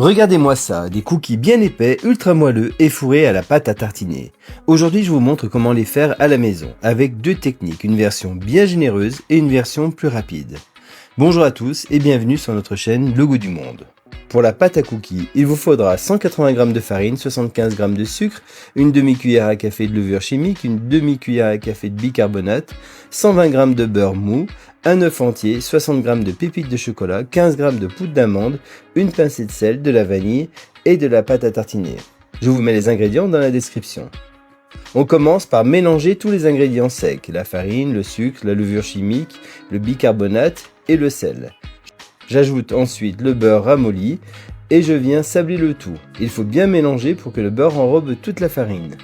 Regardez-moi ça, des cookies bien épais, ultra moelleux et fourrés à la pâte à tartiner. Aujourd'hui je vous montre comment les faire à la maison, avec deux techniques, une version bien généreuse et une version plus rapide. Bonjour à tous et bienvenue sur notre chaîne Le Goût du Monde. Pour la pâte à cookies, il vous faudra 180 g de farine, 75 g de sucre, une demi-cuillère à café de levure chimique, une demi-cuillère à café de bicarbonate, 120 g de beurre mou, un œuf entier, 60 g de pépites de chocolat, 15 g de poudre d'amande, une pincée de sel, de la vanille et de la pâte à tartiner. Je vous mets les ingrédients dans la description. On commence par mélanger tous les ingrédients secs, la farine, le sucre, la levure chimique, le bicarbonate et le sel. J'ajoute ensuite le beurre ramolli et je viens sabler le tout. Il faut bien mélanger pour que le beurre enrobe toute la farine.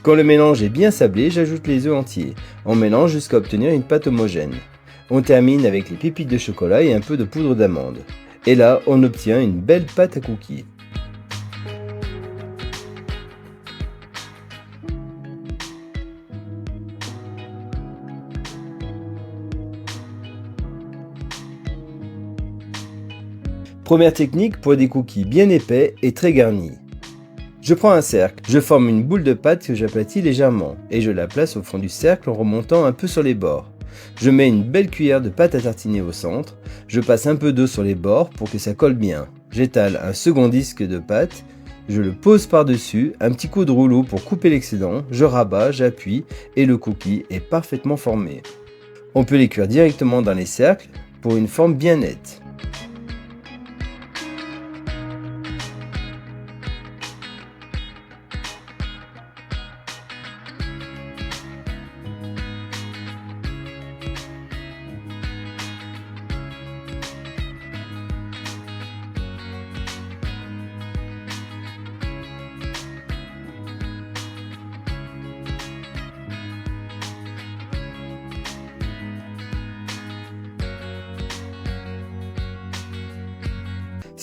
Quand le mélange est bien sablé, j'ajoute les œufs entiers. On mélange jusqu'à obtenir une pâte homogène. On termine avec les pépites de chocolat et un peu de poudre d'amande. Et là, on obtient une belle pâte à cookies. Première technique pour des cookies bien épais et très garnis. Je prends un cercle, je forme une boule de pâte que j'aplatis légèrement et je la place au fond du cercle en remontant un peu sur les bords. Je mets une belle cuillère de pâte à tartiner au centre, je passe un peu d'eau sur les bords pour que ça colle bien. J'étale un second disque de pâte, je le pose par-dessus, un petit coup de rouleau pour couper l'excédent, je rabats, j'appuie et le cookie est parfaitement formé. On peut les cuire directement dans les cercles pour une forme bien nette.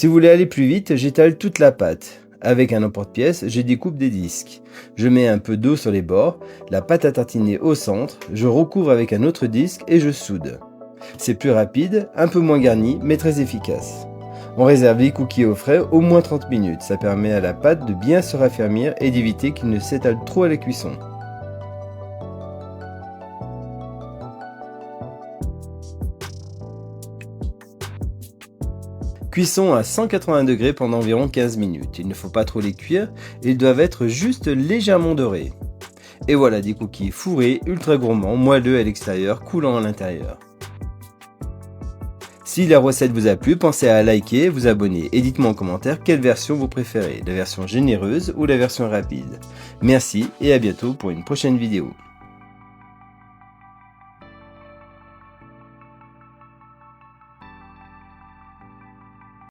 Si vous voulez aller plus vite, j'étale toute la pâte. Avec un emporte-pièce, je découpe des disques. Je mets un peu d'eau sur les bords, la pâte à tartiner au centre, je recouvre avec un autre disque et je soude. C'est plus rapide, un peu moins garni, mais très efficace. On réserve les cookies au frais au moins 30 minutes. Ça permet à la pâte de bien se raffermir et d'éviter qu'il ne s'étale trop à la cuisson. Cuisson à 180 degrés pendant environ 15 minutes. Il ne faut pas trop les cuire, ils doivent être juste légèrement dorés. Et voilà des cookies fourrés, ultra gourmands, moelleux à l'extérieur, coulants à l'intérieur. Si la recette vous a plu, pensez à liker, vous abonner et dites-moi en commentaire quelle version vous préférez, la version généreuse ou la version rapide. Merci et à bientôt pour une prochaine vidéo.